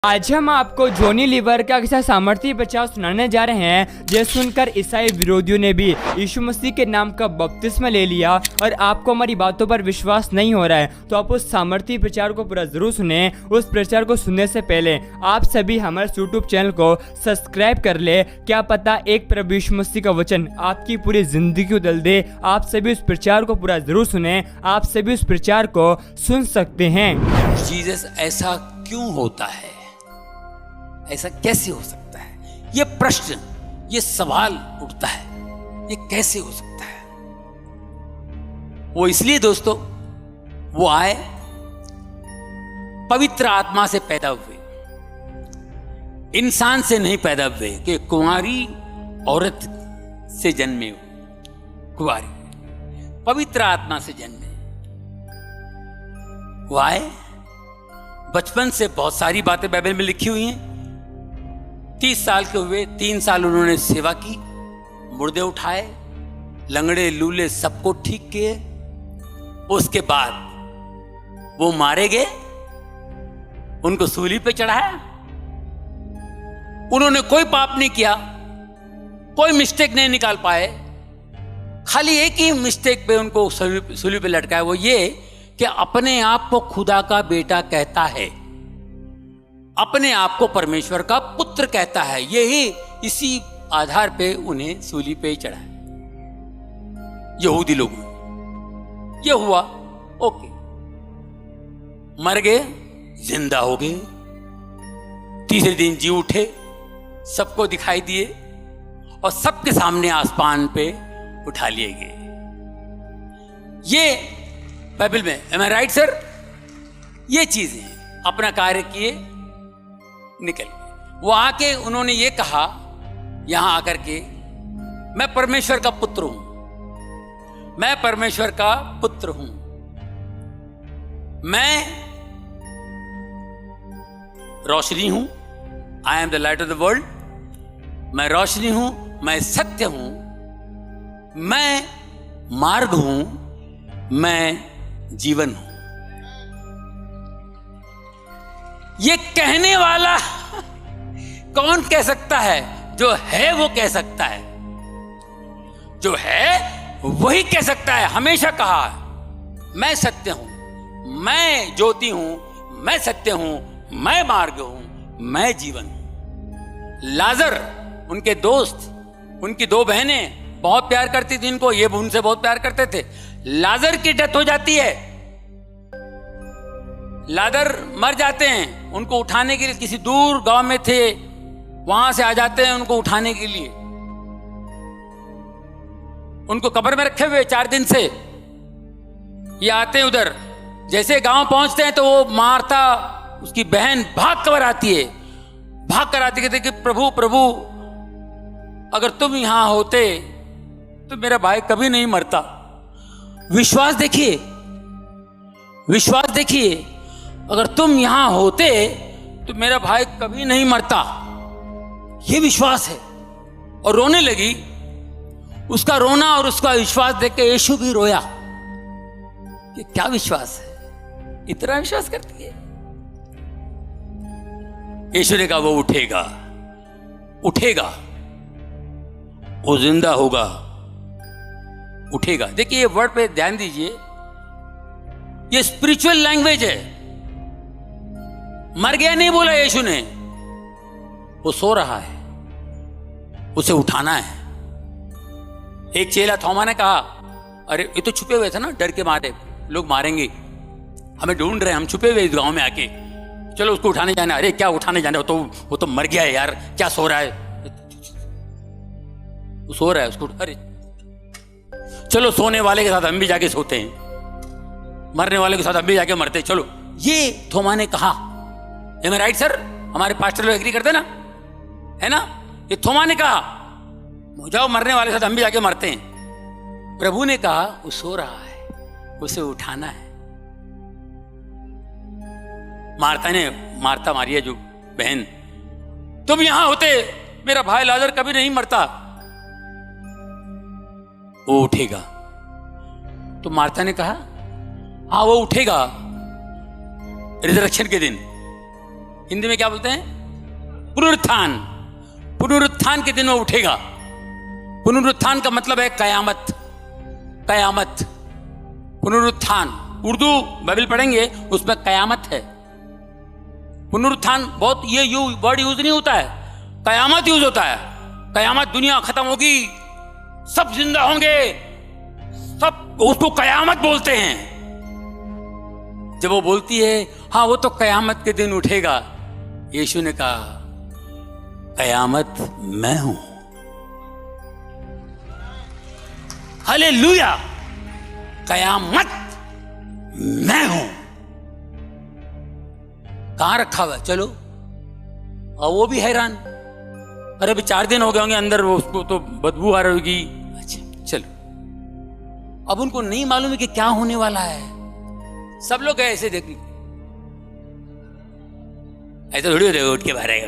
आज हम आपको जॉनी लीवर का किस्सा सामर्थ्य बचाव सुनाने जा रहे हैं। यह सुनकर ईसाई विरोधियों ने भी यीशु मसीह के नाम का बपतिस्मा ले लिया और आपको हमारी बातों पर विश्वास नहीं हो रहा है तो आप उस सामर्थ्य प्रचार को पूरा जरूर सुने। उस प्रचार को सुनने से पहले आप सभी हमारे यूट्यूब चैनल को सब्सक्राइब कर ले। क्या पता एक प्रभु यीशु मसीह का वचन आपकी पूरी जिंदगी को बदल दे। आप सभी उस प्रचार को पूरा जरूर सुने। आप सभी उस प्रचार को सुन सकते हैं। जीसस ऐसा क्यों होता है, ऐसा कैसे हो सकता है, ये प्रश्न, ये सवाल उठता है, ये कैसे हो सकता है। वो इसलिए दोस्तों, वो आए, पवित्र आत्मा से पैदा हुए, इंसान से नहीं पैदा हुए कि कुंवारी औरत से जन्मे हो, कुंवारी पवित्र आत्मा से जन्मे। वो आए, बचपन से बहुत सारी बातें बाइबल में लिखी हुई हैं। 30 साल के हुए, 3 साल उन्होंने सेवा की, मुर्दे उठाए, लंगड़े लूले सबको ठीक किए। उसके बाद वो मारे गए, उनको सूली पे चढ़ाया। उन्होंने कोई पाप नहीं किया, कोई मिस्टेक नहीं निकाल पाए। खाली एक ही मिस्टेक पे उनको सूली पे लटकाया, वो ये कि अपने आप को खुदा का बेटा कहता है, अपने आप को परमेश्वर का पुत्र कहता है। यही इसी आधार पे उन्हें सूली पे चढ़ाया यहूदी लोगों ने। यह हुआ, ओके, मर गए, जिंदा हो गए, तीसरे दिन जी उठे, सबको दिखाई दिए और सबके सामने आसमान पे उठा लिए गए। ये बाइबल में, एम आई राइट सर? ये चीजें अपना कार्य किए, निकल गए। वो आके उन्होंने ये कहा, यहां आकर के, मैं परमेश्वर का पुत्र हूं, मैं परमेश्वर का पुत्र हूं, मैं रोशनी हूं, I am the light of the world, मैं रोशनी हूं, मैं सत्य हूं, मैं मार्ग हूं, मैं जीवन हूं। ये कहने वाला कौन कह सकता है? जो है वो कह सकता है, जो है वही कह सकता है। हमेशा कहा, मैं सत्य हूं, मैं ज्योति हूं, मैं सत्य हूं, मैं मार्ग हूं, मैं जीवन हूं। लाजर, उनके दोस्त, उनकी 2 बहनें बहुत प्यार करती थी इनको, ये उनसे बहुत प्यार करते थे। लाजर की डेथ हो जाती है, लाजर मर जाते हैं। उनको उठाने के लिए किसी दूर गांव में थे, वहां से आ जाते हैं उनको उठाने के लिए। उनको कब्र में रखे हुए 4 दिन से ये आते हैं उधर। जैसे गांव पहुंचते हैं तो वो मार्था, उसकी बहन, भाग कर आती है, भाग कर आती, कहते कि प्रभु प्रभु, अगर तुम यहां होते तो मेरा भाई कभी नहीं मरता। विश्वास देखिए, विश्वास देखिए, अगर तुम यहां होते तो मेरा भाई कभी नहीं मरता। यह विश्वास है। और रोने लगी। उसका रोना और उसका विश्वास देख के यीशु भी रोया। ये क्या विश्वास है, इतना विश्वास करती है। यीशु ने कहा वो उठेगा, उठेगा, वो जिंदा होगा, उठेगा। देखिए ये वर्ड पे ध्यान दीजिए, ये स्पिरिचुअल लैंग्वेज है। मर गया नहीं बोला यीशु ने, वो सो रहा है, उसे उठाना है। एक चेला थोमा ने कहा, अरे ये तो छुपे हुए थे ना, डर के मारे, लोग मारेंगे, हमें ढूंढ रहे हैं, हम छुपे हुए इस गांव में आके, चलो उसको उठाने जाना। अरे क्या उठाने जाना, वो तो मर गया है यार, क्या सो रहा है, वो सो रहा है, उसको, अरे चलो सोने वाले के साथ हम भी जाके सोते हैं, मरने वाले के साथ हम भी जाके मरते हैं, चलो। ये थोमा ने कहा, एम आई राइट सर? हमारे पास्टर लोग एग्री करते ना, है ना? ये थोमा ने कहा, जाओ मरने वाले के साथ हम भी जाके मरते हैं। प्रभु ने कहा वो सो रहा है, उसे उठाना है। मार्था मारिया जो बहन, तुम यहां होते मेरा भाई लाजर कभी नहीं मरता, वो उठेगा। तो मार्था ने कहा हाँ वो उठेगा रिजरेक्शन के दिन। हिंदी में क्या बोलते हैं? पुनरुत्थान। पुनरुत्थान के दिन वो उठेगा। पुनरुत्थान का मतलब है कयामत। कयामत, पुनरुत्थान। उर्दू बाइबल पढ़ेंगे उसमें कयामत है। पुनरुत्थान बहुत ये वर्ड यूज नहीं होता है, कयामत यूज होता है। कयामत, दुनिया खत्म होगी, सब जिंदा होंगे, सब, उसको कयामत बोलते हैं। जब वो बोलती है हाँ वो तो कयामत के दिन उठेगा, यीशु ने कहा कयामत मैं हूं। हालेलुया, कयामत मैं हूं। कहां रखा हुआ है? चलो। और वो भी हैरान, अरे अभी 4 दिन हो गए होंगे अंदर, वो उसको तो बदबू आ रही होगी। अच्छा चलो। अब उनको नहीं मालूम है कि क्या होने वाला है। सब लोग गए ऐसे देखने, ऐसे थोड़ी होते उठ के बाहर आए।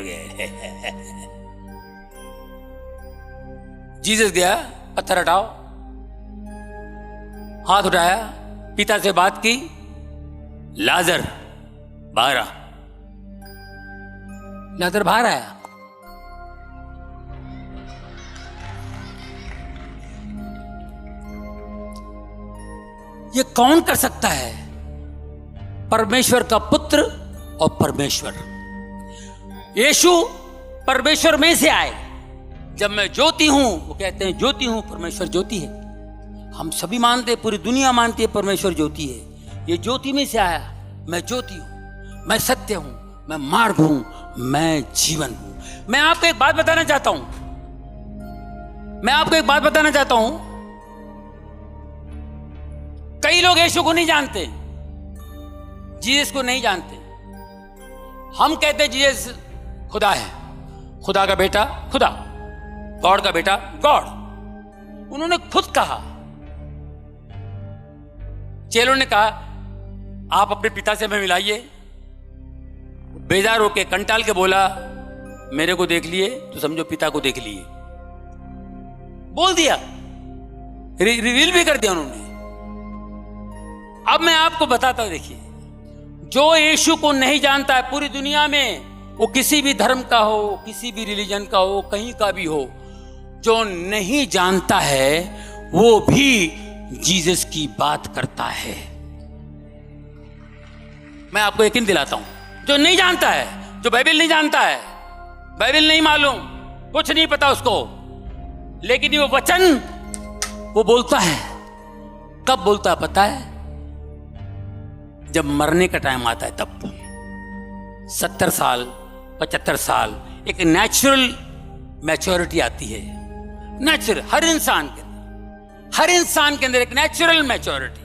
जीसस गया, पत्थर हटाओ, हाथ उठाया, पिता से बात की, लाजर बाहर आ। लाजर बाहर आया। ये कौन कर सकता है? परमेश्वर का पुत्र और परमेश्वर यीशु परमेश्वर में से आए। जब मैं ज्योति हूं, वो कहते हैं ज्योति हूं, परमेश्वर ज्योति है। हम सभी मानते हैं, पूरी दुनिया मानती है परमेश्वर ज्योति है। ये ज्योति में से आया। मैं ज्योति हूं, मैं सत्य हूं, मैं मार्ग हूं, मैं जीवन हूं। मैं आपको एक बात बताना चाहता हूं, मैं आपको एक बात बताना चाहता हूं। कई लोग यीशु को नहीं जानते, जीसस को नहीं जानते। हम कहते हैं जीसस खुदा है, खुदा का बेटा खुदा, गॉड का बेटा गॉड। उन्होंने खुद कहा, चेलों ने कहा आप अपने पिता से हमें मिलाइए। बेजार होके कंटाल के बोला मेरे को देख लिए तो समझो पिता को देख लिए। बोल दिया, रिवील भी कर दिया उन्होंने। अब मैं आपको बताता हूं, देखिए, जो यीशु को नहीं जानता है पूरी दुनिया में, वो किसी भी धर्म का हो, किसी भी रिलीजन का हो, कहीं का भी हो, जो नहीं जानता है वो भी जीसस की बात करता है। मैं आपको यकीन दिलाता हूं, जो नहीं जानता है, जो बाइबल नहीं जानता है, बाइबल नहीं मालूम, कुछ नहीं पता उसको, लेकिन वो वचन वो बोलता है। कब बोलता है पता है? जब मरने का टाइम आता है तब। 70 साल 75 साल एक नेचुरल मैच्योरिटी आती है। नेचुरल, हर इंसान के अंदर, हर इंसान के अंदर एक नेचुरल मैच्योरिटी,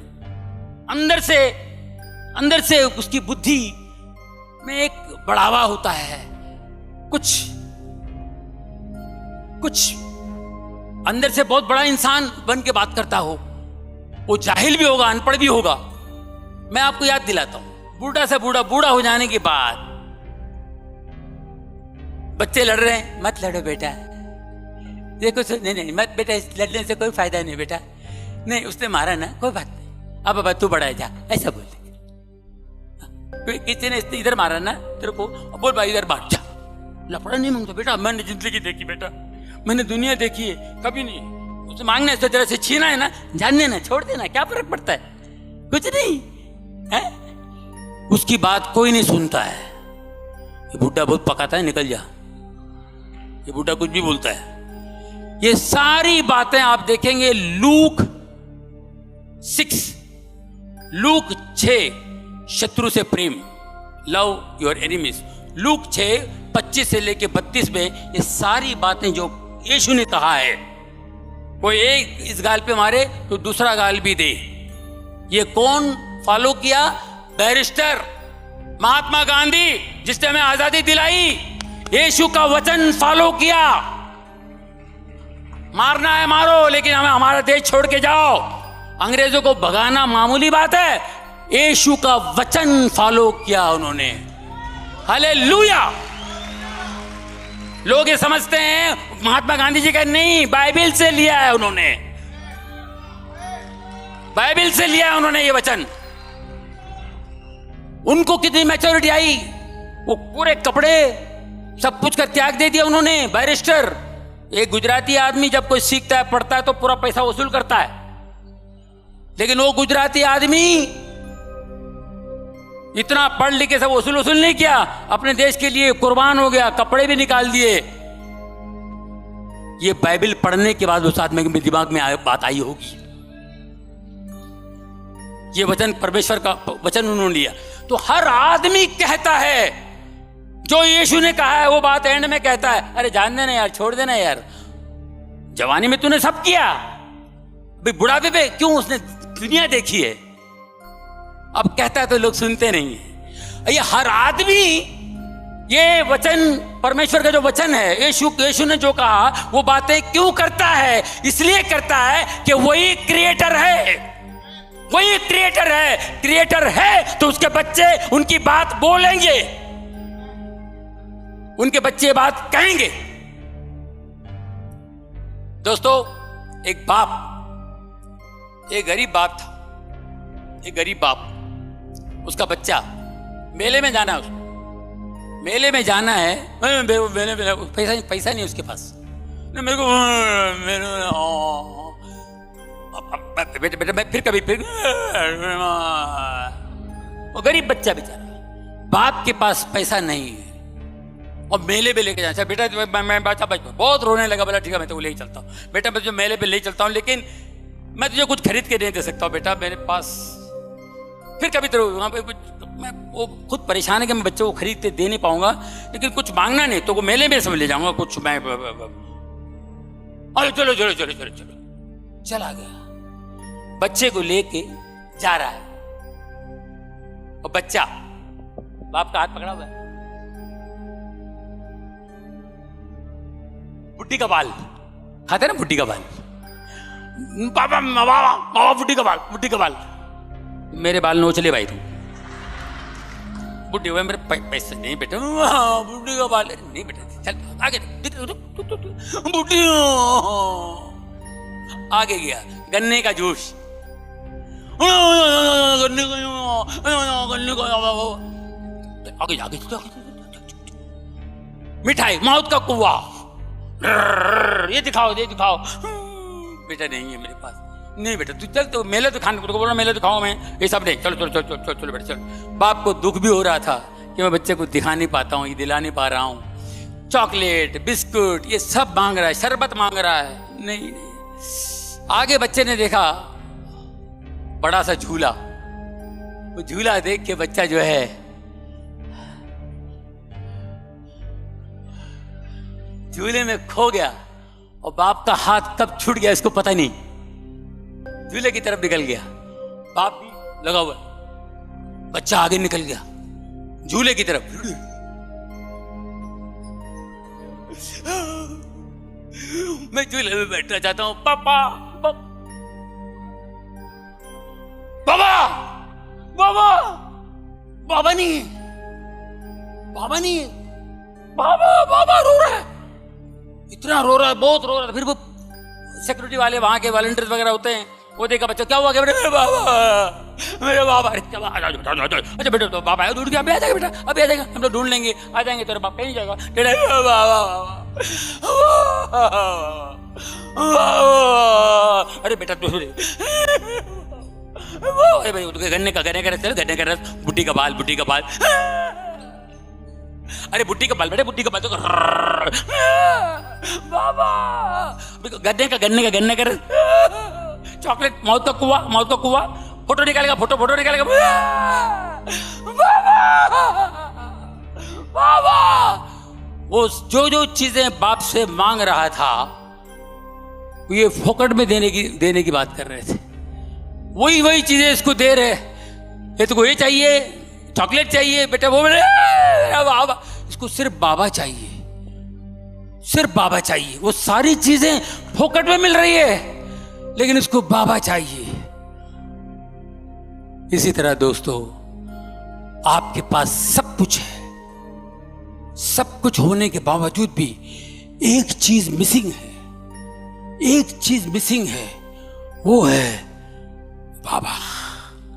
अंदर से उसकी बुद्धि में एक बढ़ावा होता है। कुछ अंदर से बहुत बड़ा इंसान बन के बात करता हो। वो जाहिल भी होगा, अनपढ़ भी होगा। मैं आपको याद दिलाता हूं, बूढ़ा से बूढ़ा हो जाने के बाद बच्चे लड़ रहे हैं, मत लड़ो बेटा, देखो नहीं मत बेटा, लड़ने से कोई फायदा नहीं बेटा, नहीं उसने मारा ना कोई बात नहीं, अब बाबा तू बड़ा है जा, ऐसा बोल देंगे। किसी ने इधर मारा ना तेरे को, बोल भाई इधर बांट जा, लफड़ा नहीं मांगता बेटा, मैंने जिंदगी देखी बेटा, मैंने दुनिया देखी है, कभी नहीं उसे मांगने से तेरे से छीना है ना, जानने ना, छोड़ देना, क्या फर्क पड़ता है, कुछ नहीं है। उसकी बात कोई नहीं सुनता है। ये बूढ़ा बहुत पकाता है, निकल जा, ये बूढ़ा कुछ भी बोलता है। ये सारी बातें आप देखेंगे लूक 6 शत्रु से प्रेम, लव योर एनिमीज, लूक 6:25 से लेके 32 में ये सारी बातें जो यीशु ने कहा है, कोई एक इस गाल पे मारे तो दूसरा गाल भी दे। ये कौन फॉलो किया? बैरिस्टर महात्मा गांधी, जिसने हमें आजादी दिलाई, यीशु का वचन फॉलो किया। मारना है मारो, लेकिन हमें हमारा देश छोड़ के जाओ। अंग्रेजों को भगाना मामूली बात है, यीशु का वचन फॉलो किया उन्होंने। हालेलुया। लोग ये समझते हैं महात्मा गांधी जी का, नहीं, बाइबल से लिया है उन्होंने, बाइबल से लिया है उन्होंने ये वचन। उनको कितनी मैच्योरिटी आई, वो पूरे कपड़े सब कुछ कर त्याग दे दिया उन्होंने। बैरिस्टर, एक गुजराती आदमी जब कोई सीखता है पढ़ता है तो पूरा पैसा वसूल करता है, लेकिन वो गुजराती आदमी इतना पढ़ लिख के सब वसूल नहीं किया, अपने देश के लिए कुर्बान हो गया, कपड़े भी निकाल दिए। ये बाइबल पढ़ने के बाद उस आदमी के दिमाग में बात आई होगी, ये वचन परमेश्वर का वचन उन्होंने लिया। तो हर आदमी कहता है, जो यीशु ने कहा है वो बात एंड में कहता है, अरे जान देना यार, छोड़ देना यार, जवानी में तूने सब किया, अभी बुढ़ापे पे क्यों, उसने दुनिया देखी है। अब कहता है तो लोग सुनते नहीं है। ये हर आदमी ये वचन, परमेश्वर का जो वचन है, यीशु ने जो कहा वो बातें क्यों करता है? इसलिए करता है कि वही क्रिएटर है, वही क्रिएटर है। क्रिएटर है तो उसके बच्चे उनकी बात बोलेंगे, उनके बच्चे बात कहेंगे। दोस्तों, एक बाप, एक गरीब बाप था, एक गरीब बाप, उसका बच्चा, मेले में जाना है उसको, मेले में जाना है, मेले में पैसा नहीं उसके पास, मेरे को बेटा फिर कभी फिर, वो गरीब बच्चा बेचारा, बाप के पास पैसा नहीं है और मेले पे लेके जाना। बेटा मैं बच्चा बहुत रोने लगा, बोला ठीक है मैं तो ले चलता हूँ बेटा, मैं तुझे मेले पे ले चलता हूँ, लेकिन मैं तुझे कुछ खरीद के नहीं दे सकता हूँ बेटा, मेरे पास फिर कभी तो वहाँ पे कुछ, मैं वो खुद परेशान है कि मैं बच्चे को खरीद के दे नहीं पाऊंगा, लेकिन कुछ मांगना नहीं तो वो मेले में सब ले जाऊंगा कुछ, मैं अरे चलो चलो चलो चलो चलो, चला गया, बच्चे को लेके जा रहा है और बच्चा बाप का हाथ पकड़ा हुआ है, बुड्ढी का बाल खाते ना, बुड्ढी का बाल, बाबा बाबा बुड्ढी का बाल, बुड्ढी का बाल, मेरे बाल नोच ले भाई तू, बुड्ढी हुआ, मेरे पैसे नहीं बेटा, बुड्ढी का बाल नहीं बेटा, चल आगे, बुड्ढी आगे गया, गन्ने का जूस, गन्ने का आगे आगे, मिठाई, मौत का कुआ, ये दिखाओ बेटा नहीं है मेरे पास, नहीं बेटा तू चल, तो मेले तो खाने को बोल रहा, मेले तो खाओ, मैं ये सब नहीं, चलो चलो चलो चलो चलो बेटा चलो। बाप को दुख भी हो रहा था कि मैं बच्चे को दिखा नहीं पाता हूँ, ये दिला नहीं पा रहा हूँ, चॉकलेट बिस्कुट ये सब मांग रहा है, शरबत मांग रहा है, नहीं। आगे बच्चे ने देखा बड़ा सा झूला, वो झूला देख के बच्चा जो है झूले में खो गया और बाप का हाथ कब छूट गया इसको पता नहीं, झूले की तरफ निकल गया, बाप भी लगा हुआ, बच्चा आगे निकल गया झूले की तरफ, मैं झूले में बैठना चाहता हूं, पापा बाबा बाबा बाबा नहीं, बाबा नहीं, बाबा बाबा रो रहा है, इतना रो रहा है, बहुत रो रहा है। फिर वो सिक्योरिटी वाले वहां के वॉलंटियर्स वगैरह होते हैं, वो देखा बच्चा क्या हुआ, क्या मेरे बाबा, मेरे बाबा, अच्छा बेटा तो बाबा ढूंढ के अभी आ जाएगा बेटा, अभी आ जाएगा, हम लोग ढूंढ लेंगे, आ जाएंगे, तेरे बाप कहीं जाएगा, अरे बेटा तू भाई गन्ने का रस, बुड्ढी का बाल, बुड्ढी का बाल, अरे बुड्ढी का बाल बेटे, बुड्ढी का बाल तो बाबा, गन्ने का रस, चॉकलेट, मौत का कुआ, फोटो निकालेगा, फोटो निकालेगा, बाबा वो जो चीजें बाप से मांग रहा था ये फोकट में देने की बात कर रहे थे, वही चीजें इसको दे रहे, ये तुमको ये चाहिए, चॉकलेट चाहिए बेटा, वो बाबा, इसको सिर्फ बाबा चाहिए, सिर्फ बाबा चाहिए, वो सारी चीजें फोकट में मिल रही है लेकिन इसको बाबा चाहिए। इसी तरह दोस्तों आपके पास सब कुछ है, सब कुछ होने के बावजूद भी एक चीज मिसिंग है, एक चीज मिसिंग है, वो है बाबा।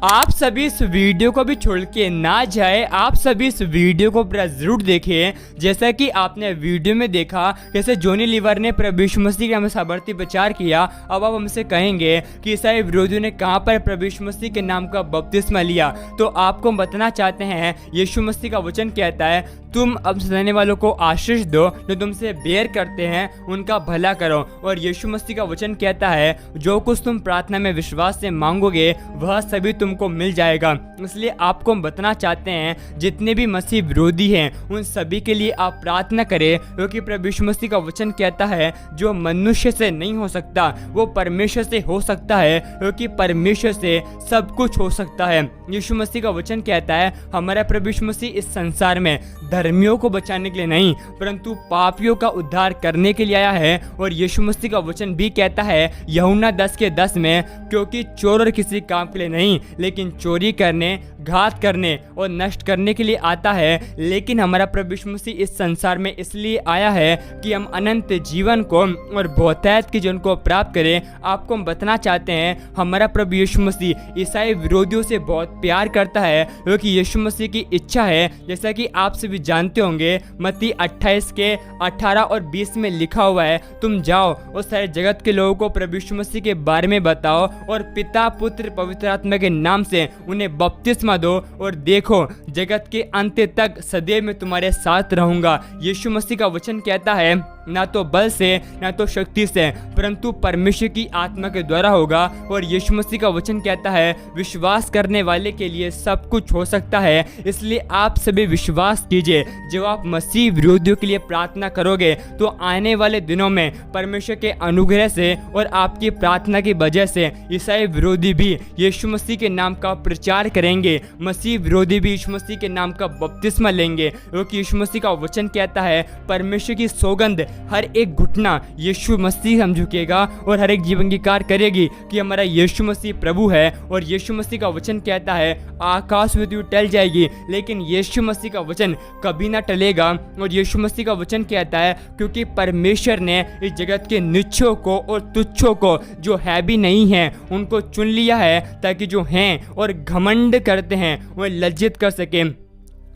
आप सभी इस वीडियो को भी छोड़ के ना जाए, आप सभी इस वीडियो को पूरा जरूर देखें। जैसा कि आपने वीडियो में देखा कैसे जॉनी लीवर ने प्रभु यीशु मसीह के नाम से सामर्थ्य प्रचार किया। अब आप हमसे कहेंगे कि ईसाई विरोधियों ने कहां पर प्रभु यीशु मसीह के नाम का बपतिस्मा लिया। तो आपको हम बताना चाहते हैं यीशु मसीह का वचन कहता है, तुम अब सताने वालों को आशीष दो, जो तुमसे बैर करते हैं उनका भला करो। और यीशु मसीह का वचन कहता है, जो कुछ तुम प्रार्थना में विश्वास से मांगोगे वह सभी तुमको मिल जाएगा। इसलिए आपको हम बताना चाहते हैं जितने भी मसीह विरोधी हैं उन सभी के लिए आप प्रार्थना करें, क्योंकि प्रभु यीशु मसीह का वचन कहता है जो मनुष्य से नहीं हो सकता वो परमेश्वर से हो सकता है, क्योंकि परमेश्वर से सब कुछ हो सकता है। यीशु मसीह का वचन कहता है हमारा प्रभु यीशु मसीह इस संसार में धर्मियों को बचाने के लिए नहीं परंतु पापियों का उद्धार करने के लिए आया है। और यीशु मसीह का वचन भी कहता है यूहन्ना 10:10 में, क्योंकि चोर और किसी काम के लिए नहीं लेकिन चोरी करने, घात करने और नष्ट करने के लिए आता है। लेकिन हमारा प्रभु यीशु मसीह इस संसार में इसलिए आया है कि हम अनंत जीवन को और बहुतायत के जीवन को प्राप्त करें। आपको हम बताना चाहते हैं हमारा प्रभु यीशु मसीह ईसाई विरोधियों से बहुत प्यार करता है, क्योंकि यीशु मसीह की इच्छा है, जैसा कि आप सभी जानते होंगे मत्ती 28:18 और 20 में लिखा हुआ है, तुम जाओ और सारे जगत के लोगों को प्रभु यीशु मसीह के बारे में बताओ और पिता, पुत्र, पवित्र आत्मा के नाम से उन्हें बपतिस्मा दो, और देखो जगत के अंत तक सदैव मैं तुम्हारे साथ रहूंगा। यीशु मसीह का वचन कहता है ना तो बल से ना तो शक्ति से परंतु परमेश्वर की आत्मा के द्वारा होगा। और यीशु मसीह का वचन कहता है विश्वास करने वाले के लिए सब कुछ हो सकता है। इसलिए आप सभी विश्वास कीजिए, जब आप मसीह विरोधियों के लिए प्रार्थना करोगे तो आने वाले दिनों में परमेश्वर के अनुग्रह से और आपकी प्रार्थना की वजह से ईसाई विरोधी भी यीशु मसीह के नाम का प्रचार करेंगे, मसीह विरोधी भी यीशु मसीह के नाम का बपतिस्मा लेंगे, क्योंकि यीशु मसीह का वचन कहता है परमेश्वर की सौगंध हर एक घुटना यीशु मसीह हम झुकेगा और हर एक जीवन की कार करेगी कि हमारा यीशु मसीह प्रभु है। और यीशु मसीह का वचन कहता है आकाश पृथ्वी टल जाएगी लेकिन यीशु मसीह का वचन कभी ना टलेगा। और यीशु मसीह का वचन कहता है क्योंकि परमेश्वर ने इस जगत के नीचों को और तुच्छों को जो है भी नहीं है उनको चुन लिया है, ताकि जो हैं और घमंड करते हैं वो लज्जित कर सके।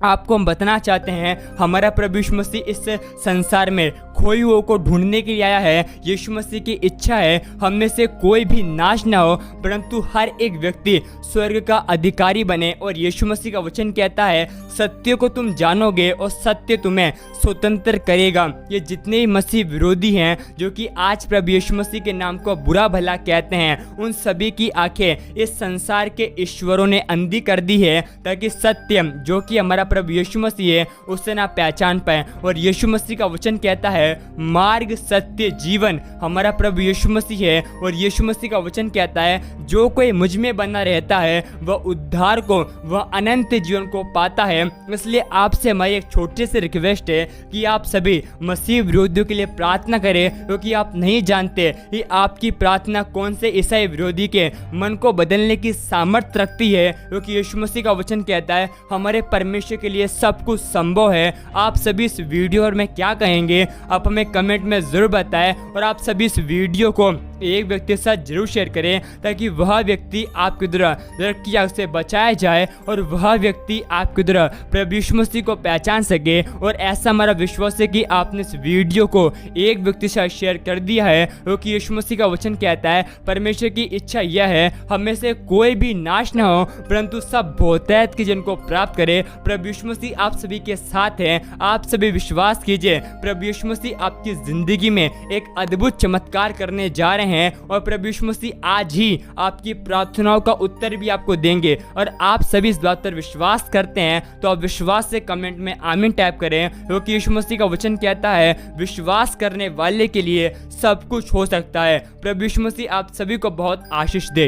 आपको हम बताना चाहते हैं हमारा प्रभु यीशु मसीह इस संसार में खोई हुओं को ढूंढने के लिए आया है। यीशु मसीह की इच्छा है हम में से कोई भी नाश ना हो परंतु हर एक व्यक्ति स्वर्ग का अधिकारी बने। और यीशु मसीह का वचन कहता है सत्य को तुम जानोगे और सत्य तुम्हें स्वतंत्र करेगा। ये जितने भी मसीह विरोधी हैं जो कि आज प्रभु यीशु मसीह के नाम को बुरा भला कहते हैं, उन सभी की आंखें इस संसार के ईश्वरों ने अंधी कर दी है, ताकि सत्य जो कि हमारा प्रभु यीशु मसीह है उसे ना पहचान पाए। और यीशु मसीह का वचन कहता है मार्ग, सत्य, जीवन हमारा प्रभु यीशु मसीह है। और यीशु मसीह का वचन कहता है जो कोई मुझ में बना रहता है वह उद्धार को, वह अनंत जीवन को पाता है। इसलिए आपसे हमारी एक छोटी सी रिक्वेस्ट है कि आप सभी मसीह विरोधियों के लिए प्रार्थना करें, क्योंकि आप नहीं जानते कि आपकी प्रार्थना कौन से ईसाई विरोधी के मन को बदलने की सामर्थ्य रखती है। क्योंकि यीशु मसीह का वचन कहता है हमारे परमेश्वर के लिए सब कुछ संभव है। आप सभी इस वीडियो और में क्या कहेंगे आप हमें कमेंट में जरूर बताएं। और आप सभी इस वीडियो को एक व्यक्ति के साथ जरूर शेयर करें ताकि वह व्यक्ति आपके द्वारा नरक की आग से बचाया जाए और वह व्यक्ति आपके द्वारा प्रभु यीशु मसीह को पहचान सके। और ऐसा हमारा विश्वास है कि आपने इस वीडियो को एक व्यक्ति से शेयर कर दिया है, क्योंकि यीशु मसीह का वचन कहता है परमेश्वर की इच्छा यह है हम में से कोई भी नाश ना हो परंतु सब बहुतायत के जीवन को प्राप्त करे। प्रभु यीशु मसीह आप सभी के साथ हैं। आप सभी विश्वास कीजिए प्रभु यीशु मसीह आपकी जिंदगी में एक अद्भुत चमत्कार करने जा रहे हैं। और प्रभु यीशु मसीह आज ही आपकी प्रार्थनाओं का उत्तर भी आपको देंगे। और आप सभी इस बात पर विश्वास करते हैं तो आप विश्वास से कमेंट में आमीन टाइप करें, क्योंकि यीशु मसीह का वचन कहता है विश्वास करने वाले के लिए सब कुछ हो सकता है। प्रभु यीशु मसीह आप सभी को बहुत आशीष दे।